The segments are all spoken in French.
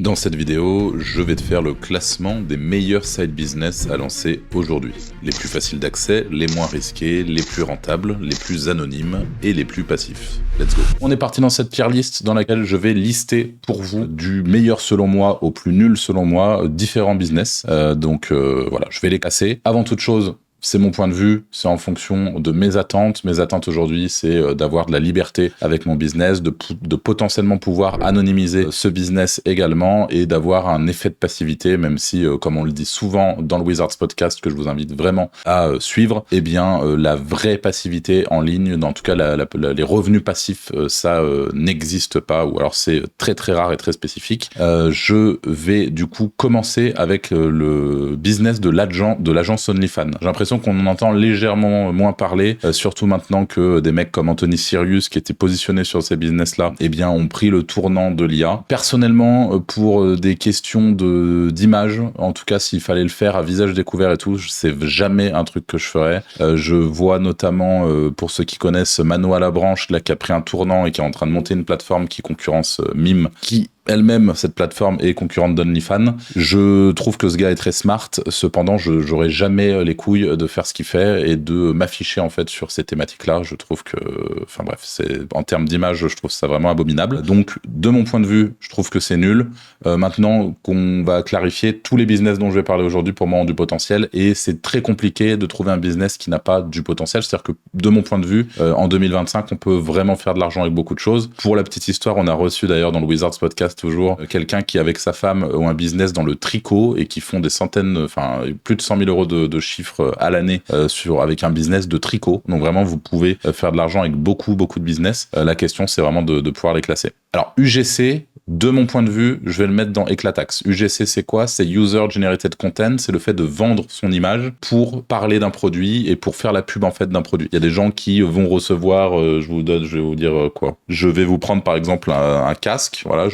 Dans cette vidéo, je vais te faire le classement des meilleurs side business à lancer aujourd'hui. Les plus faciles d'accès, les moins risqués, les plus rentables, les plus anonymes et les plus passifs. Let's go. On est parti dans cette tier list dans laquelle je vais lister pour vous du meilleur selon moi au plus nul selon moi différents business. Voilà, je vais les casser. Avant toute chose, c'est mon point de vue, c'est en fonction de mes attentes. Mes attentes aujourd'hui, c'est d'avoir de la liberté avec mon business, de potentiellement pouvoir anonymiser ce business également et d'avoir un effet de passivité, même si, comme on le dit souvent dans le Wizards Podcast, que je vous invite vraiment à suivre, eh bien, la vraie passivité en ligne, en tout cas les revenus passifs, ça n'existe pas, ou alors c'est très très rare et très spécifique. Je vais du coup commencer avec le business de l'agence OnlyFans. J'ai l'impression qu'on en entend légèrement moins parler, surtout maintenant que des mecs comme Anthony Sirius qui étaient positionnés sur ces business-là, eh bien, ont pris le tournant de l'IA. Personnellement, pour des questions d'image, en tout cas, s'il fallait le faire à visage découvert et tout, c'est jamais un truc que je ferais. Je vois notamment, pour ceux qui connaissent Mano à la branche, là, qui a pris un tournant et qui est en train de monter une plateforme qui concurrence Mime, qui elle-même, cette plateforme est concurrente d'OnlyFans. Je trouve que ce gars est très smart. Cependant, j'aurais jamais les couilles de faire ce qu'il fait et de m'afficher en fait sur ces thématiques-là. Je trouve que, enfin bref, en termes d'image, je trouve ça vraiment abominable. Donc, de mon point de vue, je trouve que c'est nul. Maintenant qu'on va clarifier, tous les business dont je vais parler aujourd'hui pour moi ont du potentiel et c'est très compliqué de trouver un business qui n'a pas du potentiel. C'est-à-dire que, de mon point de vue, en 2025, on peut vraiment faire de l'argent avec beaucoup de choses. Pour la petite histoire, on a reçu d'ailleurs dans le Wizards Podcast toujours quelqu'un qui avec sa femme ont un business dans le tricot et qui font des centaines, enfin plus de 100 000 euros de chiffres à l'année avec un business de tricot. Donc vraiment vous pouvez faire de l'argent avec beaucoup de business. La question c'est vraiment de pouvoir les classer. Alors UGC, de mon point de vue, je vais le mettre dans éclataxe. UGC, c'est quoi? C'est User Generated Content, c'est le fait de vendre son image pour parler d'un produit et pour faire la pub en fait d'un produit. Il y a des gens qui vont recevoir, je vais vous dire quoi. Je vais vous prendre par exemple un casque. Voilà,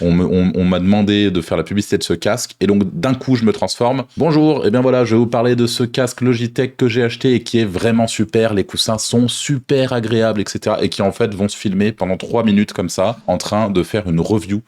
on m'a demandé de faire la publicité de ce casque et donc d'un coup je me transforme. Bonjour, et bien voilà, je vais vous parler de ce casque Logitech que j'ai acheté et qui est vraiment super. Les coussins sont super agréables, etc. Et qui en fait vont se filmer pendant 3 minutes comme ça, en train de faire une review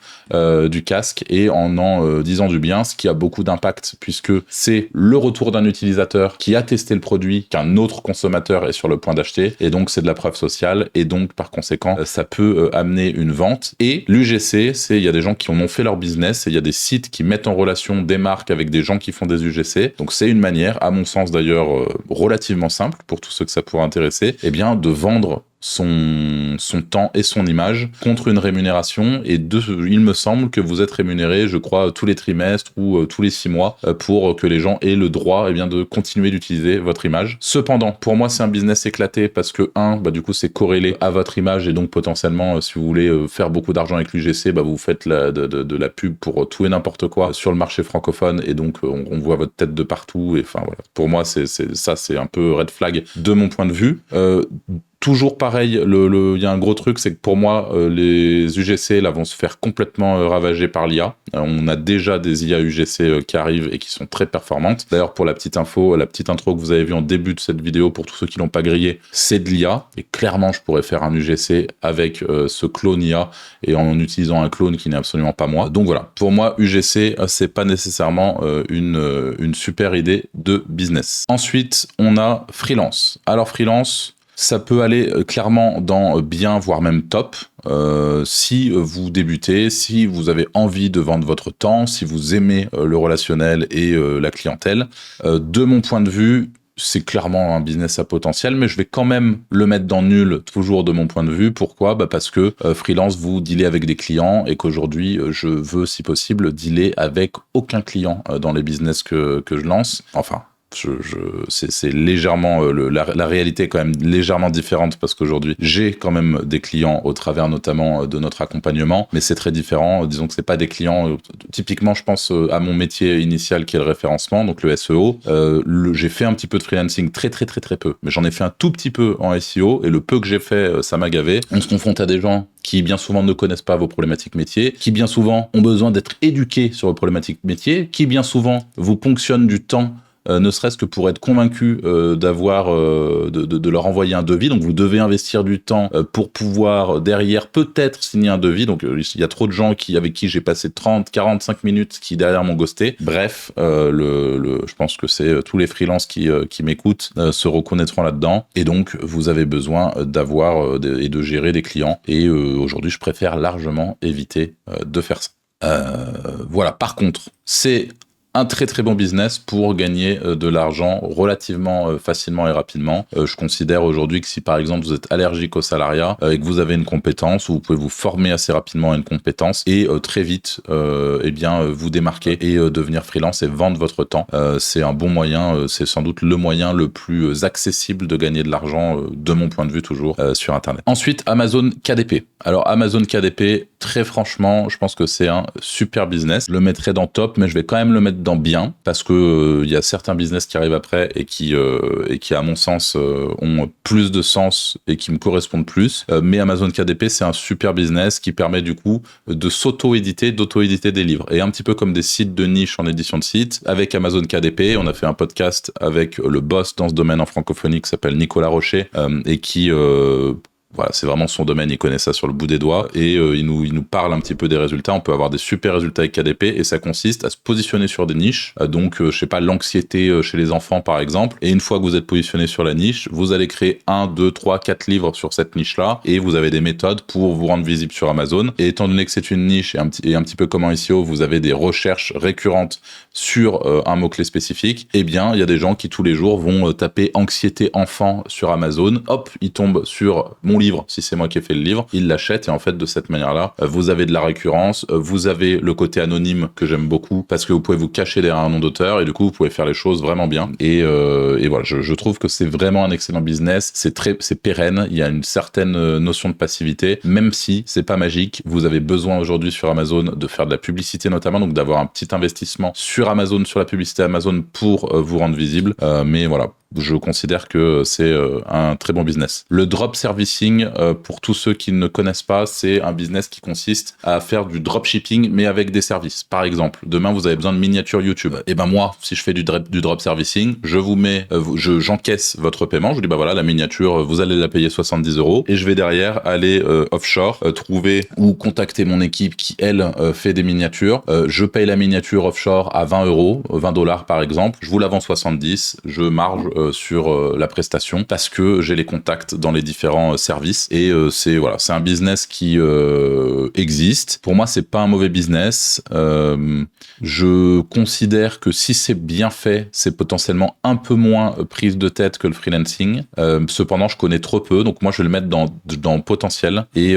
du casque et en disant du bien, ce qui a beaucoup d'impact puisque c'est le retour d'un utilisateur qui a testé le produit qu'un autre consommateur est sur le point d'acheter et donc c'est de la preuve sociale et donc par conséquent ça peut amener une vente. Et l'UGC, il y a des gens qui en ont fait leur business et il y a des sites qui mettent en relation des marques avec des gens qui font des UGC. Donc c'est une manière, à mon sens d'ailleurs, relativement simple pour tous ceux que ça pourrait intéresser, eh bien de vendre son temps et son image contre une rémunération et il me semble que vous êtes rémunéré, je crois, tous les trimestres ou tous les 6 mois pour que les gens aient le droit eh bien, de continuer d'utiliser votre image. Cependant, pour moi, c'est un business éclaté parce que du coup, c'est corrélé à votre image et donc potentiellement, si vous voulez faire beaucoup d'argent avec l'UGC, vous faites de la pub pour tout et n'importe quoi sur le marché francophone et donc on voit votre tête de partout et enfin voilà. Pour moi, c'est un peu red flag de mon point de vue. Toujours pareil, il y a un gros truc, c'est que pour moi, les UGC là vont se faire complètement ravager par l'IA. On a déjà des IA UGC qui arrivent et qui sont très performantes. D'ailleurs, pour la petite info, la petite intro que vous avez vue en début de cette vidéo, pour tous ceux qui l'ont pas grillé, c'est de l'IA. Et clairement, je pourrais faire un UGC avec ce clone IA et en utilisant un clone qui n'est absolument pas moi. Donc voilà, pour moi, UGC, c'est pas nécessairement une super idée de business. Ensuite, on a freelance. Alors freelance, ça peut aller clairement dans bien, voire même top. Si vous débutez, si vous avez envie de vendre votre temps, si vous aimez le relationnel et la clientèle. De mon point de vue, c'est clairement un business à potentiel, mais je vais quand même le mettre dans nul, toujours de mon point de vue. Pourquoi ? Parce que freelance, vous dealez avec des clients et qu'aujourd'hui, je veux, si possible, dealer avec aucun client dans les business que je lance. Enfin, c'est légèrement la réalité est quand même légèrement différente parce qu'aujourd'hui j'ai quand même des clients au travers notamment de notre accompagnement, mais c'est très différent. Disons que c'est pas des clients typiquement, je pense à mon métier initial qui est le référencement, donc le SEO. J'ai fait un petit peu de freelancing, très peu, mais j'en ai fait un tout petit peu en SEO et le peu que j'ai fait, ça m'a gavé. On se confronte à des gens qui bien souvent ne connaissent pas vos problématiques métiers, qui bien souvent ont besoin d'être éduqués sur vos problématiques métiers, qui bien souvent vous ponctionnent du temps ne serait-ce que pour être convaincu de leur envoyer un devis. Donc vous devez investir du temps pour pouvoir derrière peut-être signer un devis. Donc il y a trop de gens avec qui j'ai passé 30-45 minutes qui derrière m'ont ghosté. Bref, je pense que c'est tous les freelances qui m'écoutent se reconnaîtront là-dedans. Et donc vous avez besoin d'avoir et de gérer des clients. Et aujourd'hui, je préfère largement éviter de faire ça. Voilà. Par contre, c'est un très très bon business pour gagner de l'argent relativement facilement et rapidement. Je considère aujourd'hui que si par exemple vous êtes allergique au salariat et que vous avez une compétence, vous pouvez vous former assez rapidement à une compétence et très vite vous démarquer et devenir freelance et vendre votre temps. C'est un bon moyen, c'est sans doute le moyen le plus accessible de gagner de l'argent de mon point de vue toujours sur Internet. Ensuite, Amazon KDP. Alors Amazon KDP, très franchement, je pense que c'est un super business. Je le mettrai dans top, mais je vais quand même le mettre dans bien parce que y a certains business qui arrivent après et qui à mon sens ont plus de sens et qui me correspondent plus. Mais Amazon KDP, c'est un super business qui permet du coup de d'auto-éditer des livres. Et un petit peu comme des sites de niche en édition de sites, avec Amazon KDP, on a fait un podcast avec le boss dans ce domaine en francophonie qui s'appelle Nicolas Rocher et qui voilà, c'est vraiment son domaine, il connaît ça sur le bout des doigts et il nous parle un petit peu des résultats. On peut avoir des super résultats avec KDP et ça consiste à se positionner sur des niches. Donc, je sais pas, l'anxiété chez les enfants par exemple. Et une fois que vous êtes positionné sur la niche, vous allez créer 1, 2, 3, 4 livres sur cette niche-là et vous avez des méthodes pour vous rendre visible sur Amazon. Et étant donné que c'est une niche et un petit peu comme en SEO, vous avez des recherches récurrentes sur un mot-clé spécifique, eh bien, il y a des gens qui tous les jours vont taper anxiété enfant sur Amazon. Hop, ils tombent sur mon livre, si c'est moi qui ai fait le livre, ils l'achètent et en fait de cette manière-là, vous avez de la récurrence, vous avez le côté anonyme que j'aime beaucoup parce que vous pouvez vous cacher derrière un nom d'auteur et du coup vous pouvez faire les choses vraiment bien et voilà, je trouve que c'est vraiment un excellent business, c'est pérenne, il y a une certaine notion de passivité, même si c'est pas magique, vous avez besoin aujourd'hui sur Amazon de faire de la publicité notamment, donc d'avoir un petit investissement sur Amazon, sur la publicité Amazon pour vous rendre visible, mais voilà, je considère que c'est un très bon business. Le drop servicing, pour tous ceux qui ne connaissent pas, c'est un business qui consiste à faire du dropshipping, mais avec des services. Par exemple, demain, vous avez besoin de miniatures YouTube. Et ben moi, si je fais du drop servicing, je vous mets, j'encaisse votre paiement. Je vous dis, bah voilà, la miniature, vous allez la payer 70 € et je vais derrière aller offshore, trouver ou contacter mon équipe qui, elle, fait des miniatures. Je paye la miniature offshore à 20 €, $20 par exemple. Je vous la vends 70, je marge sur la prestation parce que j'ai les contacts dans les différents services et c'est un business qui existe. Pour moi, c'est pas un mauvais business. Je considère que si c'est bien fait, c'est potentiellement un peu moins prise de tête que le freelancing. Cependant, je connais trop peu, donc moi je vais le mettre dans potentiel et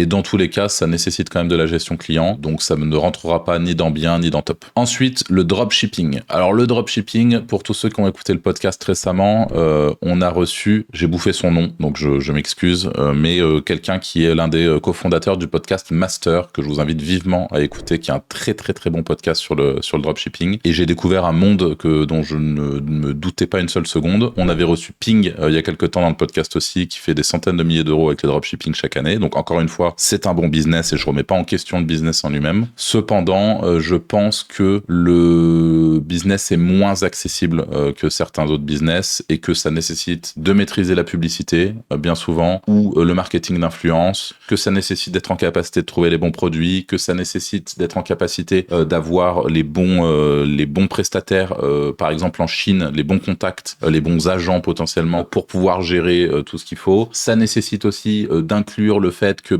dans tous les cas, ça nécessite quand même de la gestion client, donc ça ne rentrera pas ni dans bien ni dans top. Ensuite, le dropshipping. Alors le dropshipping, pour tous ceux qui ont écouté le podcast récemment, on a reçu, j'ai bouffé son nom, donc je m'excuse, mais quelqu'un qui est l'un des cofondateurs du podcast Master, que je vous invite vivement à écouter, qui est un très très très bon podcast sur le dropshipping. Et j'ai découvert un monde dont je ne me doutais pas une seule seconde. On avait reçu Ping il y a quelques temps dans le podcast aussi, qui fait des centaines de milliers d'euros avec le dropshipping chaque année. Donc encore une fois, c'est un bon business et je remets pas en question le business en lui-même. Cependant, je pense que le business est moins accessible que certains autres business et que ça nécessite de maîtriser la publicité bien souvent ou le marketing d'influence, que ça nécessite d'être en capacité de trouver les bons produits, que ça nécessite d'être en capacité d'avoir les bons prestataires, par exemple en Chine, les bons contacts, les bons agents potentiellement pour pouvoir gérer tout ce qu'il faut. Ça nécessite aussi d'inclure le fait que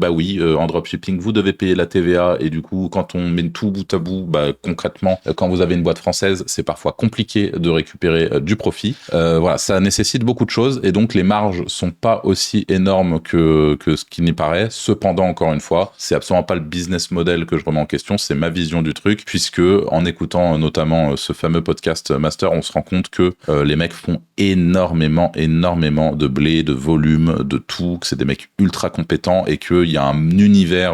en dropshipping vous devez payer la TVA et du coup quand on met tout bout à bout, concrètement quand vous avez une boîte française, c'est parfois compliqué de récupérer du profit. Voilà, ça nécessite beaucoup de choses et donc les marges sont pas aussi énormes que ce qui n'y paraît. Cependant, encore une fois, c'est absolument pas le business model que je remets en question, c'est ma vision du truc, puisque en écoutant notamment ce fameux podcast Master, on se rend compte que les mecs font énormément de blé, de volume, de tout, que c'est des mecs ultra compétents et qu'il y a un univers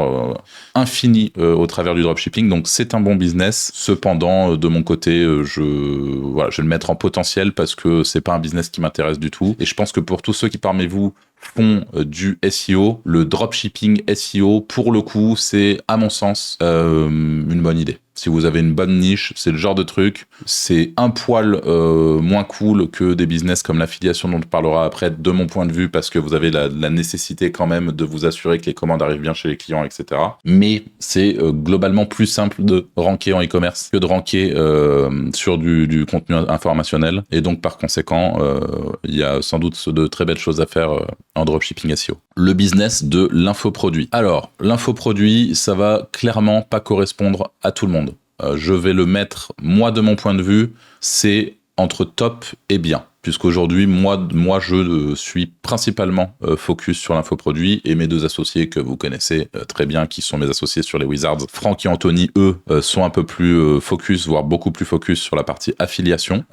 infini au travers du dropshipping, donc c'est un bon business. Cependant, de mon côté, je vais le mettre en potentiel parce que c'est pas un business qui m'intéresse du tout. Et je pense que pour tous ceux qui parmi vous font du SEO, le dropshipping SEO, pour le coup, c'est à mon sens une bonne idée. Si vous avez une bonne niche, c'est le genre de truc, c'est un poil moins cool que des business comme l'affiliation dont on parlera après, de mon point de vue, parce que vous avez la nécessité quand même de vous assurer que les commandes arrivent bien chez les clients, etc. Mais c'est globalement plus simple de ranker en e-commerce que de ranker sur du contenu informationnel. Et donc, par conséquent, il y a sans doute de très belles choses à faire en dropshipping SEO. Le business de l'infoproduit. Alors, l'infoproduit, ça va clairement pas correspondre à tout le monde. Je vais le mettre, moi, de mon point de vue, c'est entre top et bien. Puisqu'aujourd'hui, moi, je suis principalement focus sur l'infoproduit et mes deux associés que vous connaissez très bien, qui sont mes associés sur les Wizards, Franck et Anthony, eux, sont un peu plus focus, voire beaucoup plus focus sur la partie affiliation.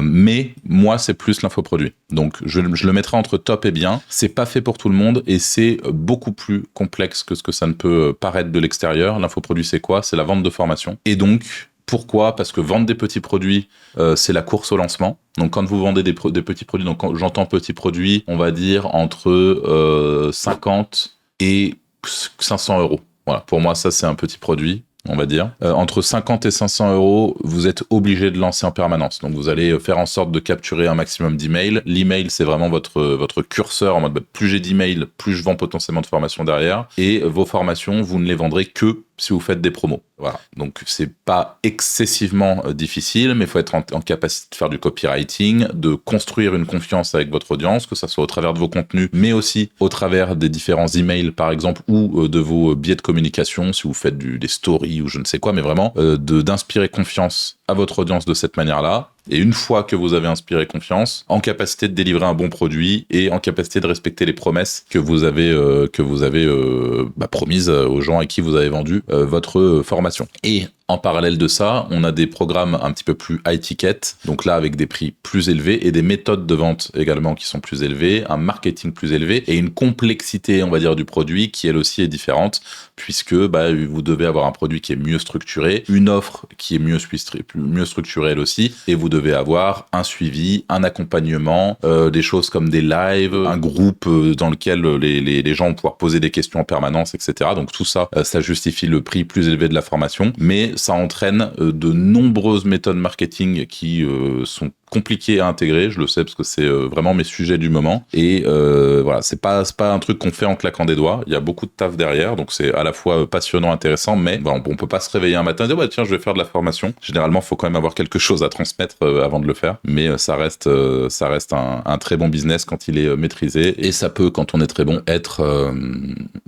Mais moi, c'est plus l'infoproduit. Donc, je le mettrai entre top et bien. C'est pas fait pour tout le monde et c'est beaucoup plus complexe que ce que ça ne peut paraître de l'extérieur. L'infoproduit, c'est quoi? C'est la vente de formation. Et donc, pourquoi? Parce que vendre des petits produits, c'est la course au lancement. Donc, quand vous vendez des petits produits, donc quand j'entends petits produits, on va dire entre 50 et 500 euros. Voilà, pour moi, ça, c'est un petit produit, on va dire. Entre 50 et 500 euros, vous êtes obligé de lancer en permanence. Donc, vous allez faire en sorte de capturer un maximum d'emails. L'email, c'est vraiment votre curseur en mode plus j'ai d'emails, plus je vends potentiellement de formations derrière. Et vos formations, vous ne les vendrez que si vous faites des promos. Voilà. Donc, c'est pas excessivement difficile, mais il faut être en capacité de faire du copywriting, de construire une confiance avec votre audience, que ça soit au travers de vos contenus, mais aussi au travers des différents emails, par exemple, ou de vos biais de communication, si vous faites des stories ou je ne sais quoi, mais vraiment d'inspirer confiance à votre audience de cette manière-là. Et une fois que vous avez inspiré confiance, en capacité de délivrer un bon produit et en capacité de respecter les promesses que vous avez promises aux gens à qui vous avez vendu votre formation. Et en parallèle de ça, on a des programmes un petit peu plus high ticket, donc là avec des prix plus élevés et des méthodes de vente également qui sont plus élevées, un marketing plus élevé et une complexité, on va dire, du produit qui elle aussi est différente puisque vous devez avoir un produit qui est mieux structuré, une offre qui est mieux structurée elle aussi, et vous devez avoir un suivi, un accompagnement, des choses comme des lives, un groupe dans lequel les gens vont pouvoir poser des questions en permanence, etc. Donc tout ça, ça justifie le prix plus élevé de la formation, mais ça entraîne de nombreuses méthodes marketing qui sont compliquées à intégrer, je le sais parce que c'est vraiment mes sujets du moment, et voilà, c'est pas un truc qu'on fait en claquant des doigts, il y a beaucoup de taf derrière, donc c'est à la fois passionnant, intéressant, mais bon, on peut pas se réveiller un matin et dire tiens, je vais faire de la formation. Généralement, faut quand même avoir quelque chose à transmettre avant de le faire, mais ça reste un très bon business quand il est maîtrisé, et ça peut, quand on est très bon, être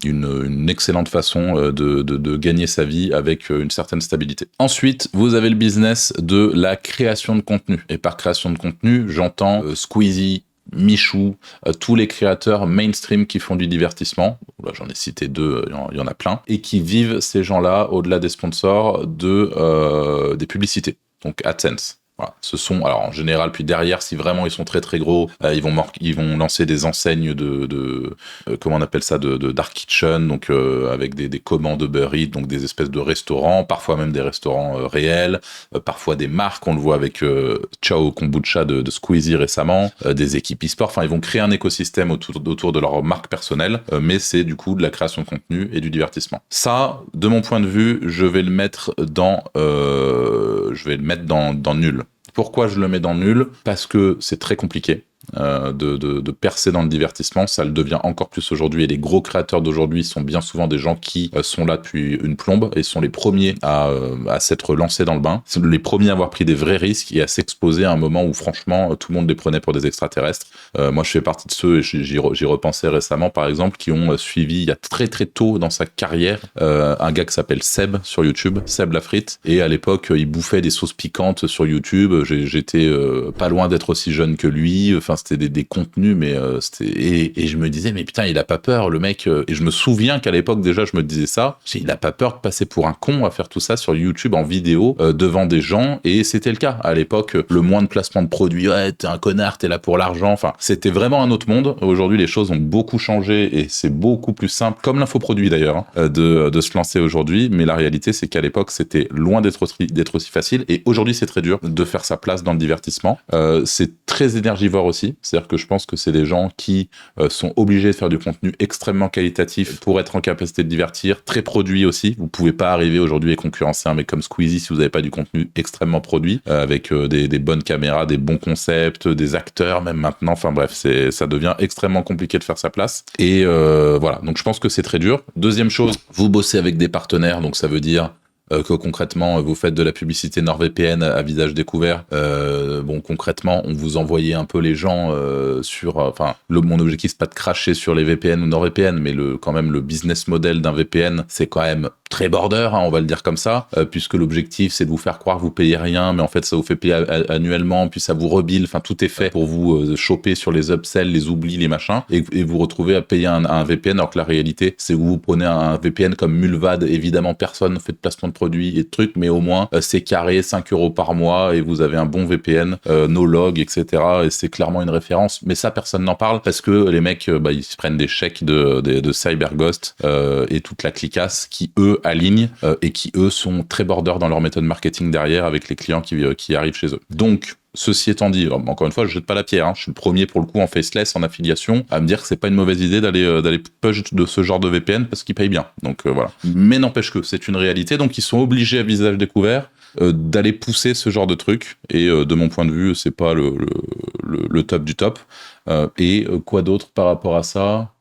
une excellente façon de gagner sa vie avec une certaine stabilité. Ensuite, vous avez le business de la création de contenu, et par création de contenu, j'entends Squeezie, Michou, tous les créateurs mainstream qui font du divertissement. Là, j'en ai cité deux, il y en a plein, et qui vivent, ces gens-là, au-delà des sponsors, des publicités, donc AdSense. Voilà. Ce sont, alors en général, puis derrière, si vraiment ils sont très très gros, ils vont lancer des enseignes comment on appelle ça, de dark kitchen, donc avec des commandes Uber Eats, donc des espèces de restaurants, parfois même des restaurants réels, parfois des marques, on le voit avec Ciao Kombucha de Squeezie récemment, des équipes e-sport, enfin ils vont créer un écosystème autour de leur marque personnelle, mais c'est du coup de la création de contenu et du divertissement. Ça, de mon point de vue, je vais le mettre dans nul. Pourquoi je le mets dans nul? Parce que c'est très compliqué de percer dans le divertissement, ça le devient encore plus aujourd'hui, et les gros créateurs d'aujourd'hui sont bien souvent des gens qui sont là depuis une plombe et sont les premiers à s'être lancés dans le bain, sont les premiers à avoir pris des vrais risques et à s'exposer à un moment où franchement tout le monde les prenait pour des extraterrestres. Moi je fais partie de ceux, et j'y repensais récemment par exemple, qui ont suivi il y a très très tôt dans sa carrière un gars qui s'appelle Seb sur YouTube, Seb la frite, et à l'époque il bouffait des sauces piquantes sur YouTube, j'étais pas loin d'être aussi jeune que lui, enfin c'était des contenus, mais et je me disais mais putain il a pas peur le mec, et je me souviens qu'à l'époque déjà je me disais ça, il a pas peur de passer pour un con à faire tout ça sur YouTube en vidéo devant des gens, et c'était le cas à l'époque. Le moins de placement de produits, ouais t'es un connard, t'es là pour l'argent, enfin c'était vraiment un autre monde. Aujourd'hui les choses ont beaucoup changé et c'est beaucoup plus simple, comme l'infoproduit d'ailleurs, de se lancer aujourd'hui, mais la réalité c'est qu'à l'époque c'était loin d'être aussi facile, et aujourd'hui c'est très dur de faire sa place dans le divertissement. C'est très énergivore aussi aussi. C'est-à-dire que je pense que c'est des gens qui sont obligés de faire du contenu extrêmement qualitatif pour être en capacité de divertir, très produit aussi. Vous pouvez pas arriver aujourd'hui et concurrencer un mec comme Squeezie si vous n'avez pas du contenu extrêmement produit, avec des bonnes caméras, des bons concepts, des acteurs même maintenant. Enfin bref, ça devient extrêmement compliqué de faire sa place. Et voilà, donc je pense que c'est très dur. Deuxième chose, vous bossez avec des partenaires, donc ça veut dire que concrètement vous faites de la publicité NordVPN à visage découvert. Bon, concrètement, on vous envoyait un peu les gens sur. Enfin, mon objectif c'est pas de cracher sur les VPN ou NordVPN, mais quand même le business model d'un VPN, c'est quand même très border, hein, on va le dire comme ça, puisque l'objectif c'est de vous faire croire que vous payez rien, mais en fait ça vous fait payer annuellement, puis ça vous rebill. Enfin, tout est fait pour vous choper sur les upsells, les oublis, les machins, et vous retrouvez à payer un VPN, alors que la réalité c'est que vous prenez un VPN comme Mulvad. Évidemment, personne ne fait de placement de produits et de trucs, mais au moins c'est carré, 5 € par mois et vous avez un bon VPN, no log, etc. Et c'est clairement une référence, mais ça personne n'en parle parce que les mecs ils se prennent des chèques de CyberGhost et toute la clicasse qui eux alignent et qui eux sont très border dans leur méthode marketing derrière avec les clients qui arrivent chez eux. Donc ceci étant dit, encore une fois, je jette pas la pierre, hein. Je suis le premier pour le coup en faceless, en affiliation, à me dire que c'est pas une mauvaise idée d'aller push de ce genre de VPN parce qu'ils payent bien. Donc voilà. Mais n'empêche que c'est une réalité, donc ils sont obligés à visage découvert d'aller pousser ce genre de truc. Et de mon point de vue, c'est pas le top du top. Et quoi d'autre par rapport à ça?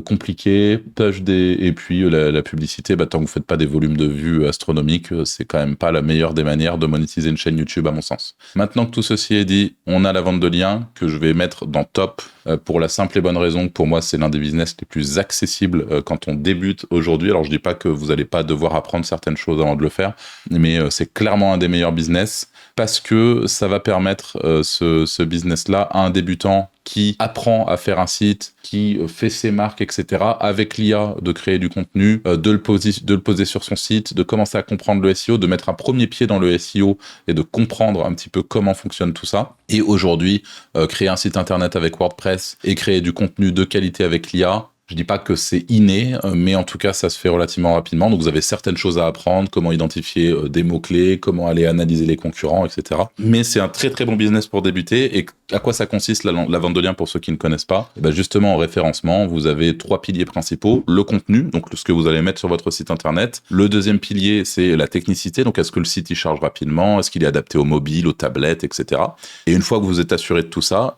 Compliqué, et puis la publicité, tant que vous faites pas des volumes de vues astronomiques, c'est quand même pas la meilleure des manières de monétiser une chaîne YouTube à mon sens. Maintenant que tout ceci est dit, on a la vente de liens que je vais mettre dans top pour la simple et bonne raison que pour moi c'est l'un des business les plus accessibles quand on débute aujourd'hui. Alors je dis pas que vous allez pas devoir apprendre certaines choses avant de le faire, mais c'est clairement un des meilleurs business parce que ça va permettre ce business-là à un débutant qui apprend à faire un site, qui fait ses marques, etc., avec l'IA, de créer du contenu, de le poser sur son site, de commencer à comprendre le SEO, de mettre un premier pied dans le SEO et de comprendre un petit peu comment fonctionne tout ça. Et aujourd'hui, créer un site internet avec WordPress et créer du contenu de qualité avec l'IA, je dis pas que c'est inné, mais en tout cas, ça se fait relativement rapidement. Donc, vous avez certaines choses à apprendre, comment identifier des mots-clés, comment aller analyser les concurrents, etc. Mais c'est un très, très bon business pour débuter. Et à quoi ça consiste, la vente de liens, pour ceux qui ne connaissent pas? Et justement, en référencement, vous avez 3 piliers principaux. Le contenu, donc ce que vous allez mettre sur votre site internet. Le deuxième pilier, c'est la technicité. Donc, est-ce que le site, il charge rapidement? Est-ce qu'il est adapté au mobile, aux tablettes, etc. Et une fois que vous êtes assuré de tout ça,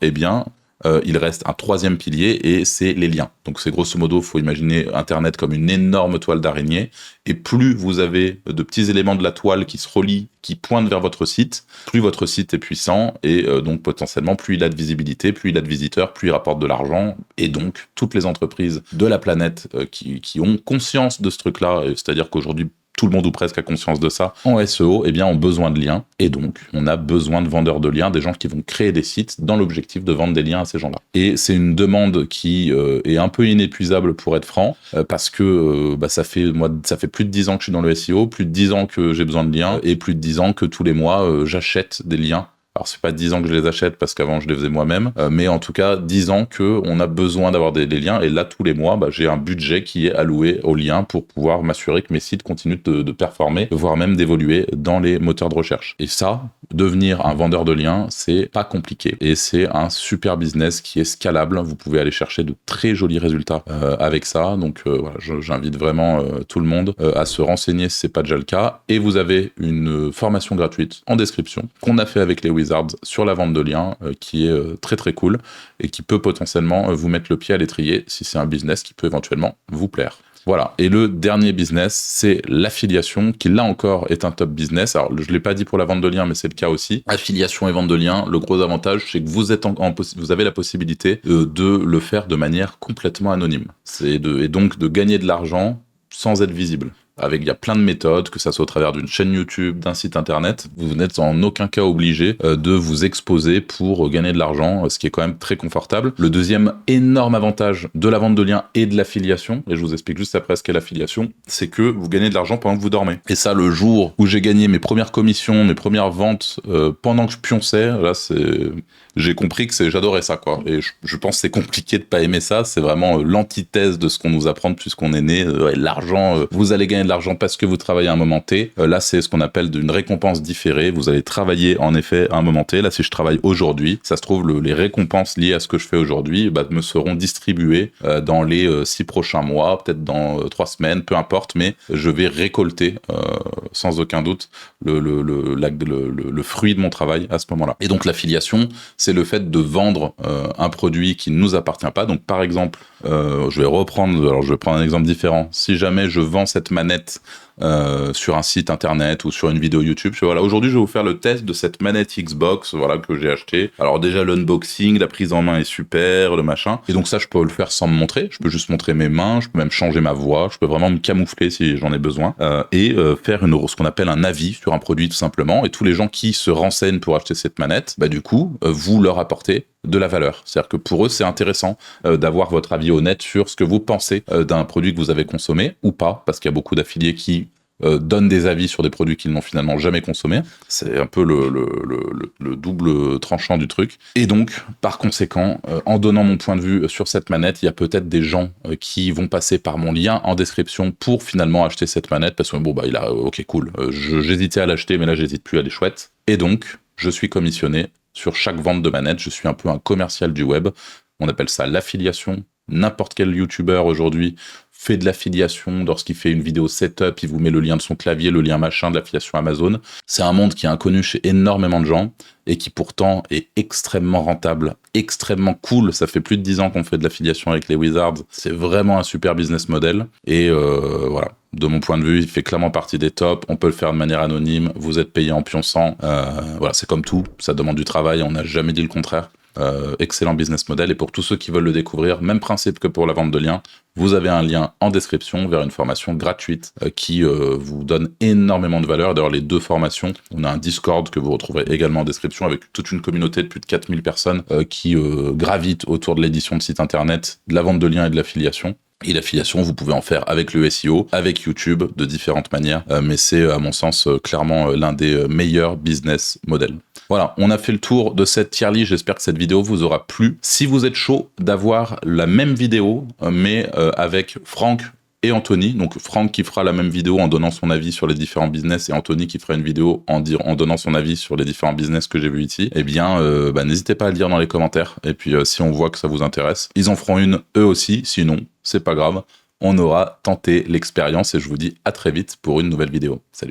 il reste un troisième pilier et c'est les liens. Donc c'est grosso modo, faut imaginer Internet comme une énorme toile d'araignée et plus vous avez de petits éléments de la toile qui se relient, qui pointent vers votre site, plus votre site est puissant et donc potentiellement plus il a de visibilité, plus il a de visiteurs, plus il rapporte de l'argent et donc toutes les entreprises de la planète qui ont conscience de ce truc-là, c'est-à-dire qu'aujourd'hui tout le monde ou presque a conscience de ça, en SEO, ont besoin de liens. Et donc, on a besoin de vendeurs de liens, des gens qui vont créer des sites dans l'objectif de vendre des liens à ces gens-là. Et c'est une demande qui est un peu inépuisable pour être franc, parce que ça fait plus de 10 ans que je suis dans le SEO, plus de 10 ans que j'ai besoin de liens, et plus de 10 ans que tous les mois, j'achète des liens. Alors, c'est pas 10 ans que je les achète parce qu'avant je les faisais moi-même, mais en tout cas 10 ans qu'on a besoin d'avoir des liens et là tous les mois j'ai un budget qui est alloué aux liens pour pouvoir m'assurer que mes sites continuent de performer, voire même d'évoluer dans les moteurs de recherche. Et ça, devenir un vendeur de liens, c'est pas compliqué et c'est un super business qui est scalable. Vous pouvez aller chercher de très jolis résultats avec ça. Donc voilà, j'invite vraiment tout le monde à se renseigner si c'est pas déjà le cas. Et vous avez une formation gratuite en description qu'on a fait avec les Wizards sur la vente de liens qui est très très cool et qui peut potentiellement vous mettre le pied à l'étrier si c'est un business qui peut éventuellement vous plaire. Voilà. Et le dernier business, c'est l'affiliation, qui là encore est un top business. Alors, je ne l'ai pas dit pour la vente de liens, mais c'est le cas aussi. Affiliation et vente de liens, le gros avantage, c'est que vous avez la possibilité de le faire de manière complètement anonyme. Et donc de gagner de l'argent sans être visible. Il y a plein de méthodes, que ça soit au travers d'une chaîne YouTube, d'un site internet. Vous n'êtes en aucun cas obligé de vous exposer pour gagner de l'argent, ce qui est quand même très confortable. Le deuxième énorme avantage de la vente de liens et de l'affiliation, et je vous explique juste après ce qu'est l'affiliation, c'est que vous gagnez de l'argent pendant que vous dormez. Et ça, le jour où j'ai gagné mes premières commissions, mes premières ventes pendant que je pionçais, là, j'ai compris que j'adorais ça, quoi. Et je pense que c'est compliqué de pas aimer ça. C'est vraiment l'antithèse de ce qu'on nous apprend depuis qu'on est né. L'argent, vous allez gagner de de l'argent parce que vous travaillez à un moment T. Là, c'est ce qu'on appelle une récompense différée. Vous allez travailler en effet à un moment T. Là, si je travaille aujourd'hui, ça se trouve, les récompenses liées à ce que je fais aujourd'hui me seront distribuées dans les 6 prochains mois, peut-être dans 3 semaines, peu importe, mais je vais récolter sans aucun doute le fruit de mon travail à ce moment-là. Et donc l'affiliation, c'est le fait de vendre un produit qui ne nous appartient pas. Donc par exemple, je vais prendre un exemple différent. Si jamais je vends cette manette sur un site internet ou sur une vidéo YouTube, voilà, aujourd'hui je vais vous faire le test de cette manette Xbox, voilà, que j'ai acheté. Alors déjà l'unboxing, la prise en main est super, le machin. Et donc ça, je peux le faire sans me montrer. Je peux juste montrer mes mains, je peux même changer ma voix, je peux vraiment me camoufler si j'en ai besoin et faire ce qu'on appelle un avis sur un produit tout simplement. Et tous les gens qui se renseignent pour acheter cette manette, du coup, vous leur apportez de la valeur. C'est-à-dire que pour eux, c'est intéressant d'avoir votre avis honnête sur ce que vous pensez d'un produit que vous avez consommé ou pas, parce qu'il y a beaucoup d'affiliés qui donnent des avis sur des produits qu'ils n'ont finalement jamais consommés. C'est un peu le double tranchant du truc. Et donc, par conséquent, en donnant mon point de vue sur cette manette, il y a peut-être des gens qui vont passer par mon lien en description pour finalement acheter cette manette, parce que ok, cool, j'hésitais à l'acheter, mais là, j'hésite plus, elle est chouette. Et donc, je suis commissionné sur chaque vente de manette. Je suis un peu un commercial du web. On appelle ça l'affiliation. N'importe quel YouTuber aujourd'hui fait de l'affiliation lorsqu'il fait une vidéo setup, il vous met le lien de son clavier, le lien machin de l'affiliation Amazon. C'est un monde qui est inconnu chez énormément de gens et qui pourtant est extrêmement rentable, extrêmement cool. Ça fait plus de 10 ans qu'on fait de l'affiliation avec les Wizards. C'est vraiment un super business model. Et voilà, de mon point de vue, il fait clairement partie des tops. On peut le faire de manière anonyme. Vous êtes payé en pionçant. Voilà, c'est comme tout. Ça demande du travail. On n'a jamais dit le contraire. Excellent business model. Et pour tous ceux qui veulent le découvrir, même principe que pour la vente de liens, vous avez un lien en description vers une formation gratuite qui vous donne énormément de valeur. D'ailleurs, les 2 formations, on a un Discord que vous retrouverez également en description avec toute une communauté de plus de 4000 personnes qui gravitent autour de l'édition de sites internet, de la vente de liens et de l'affiliation. Et l'affiliation, vous pouvez en faire avec le SEO, avec YouTube, de différentes manières, mais c'est à mon sens clairement l'un des meilleurs business models. Voilà, on a fait le tour de cette tier list. J'espère que cette vidéo vous aura plu. Si vous êtes chaud d'avoir la même vidéo, mais avec Franck et Anthony, donc Franck qui fera la même vidéo en donnant son avis sur les différents business et Anthony qui fera une vidéo en donnant son avis sur les différents business que j'ai vu ici, eh bien n'hésitez pas à le dire dans les commentaires et puis si on voit que ça vous intéresse, ils en feront une eux aussi, sinon c'est pas grave, on aura tenté l'expérience et je vous dis à très vite pour une nouvelle vidéo. Salut.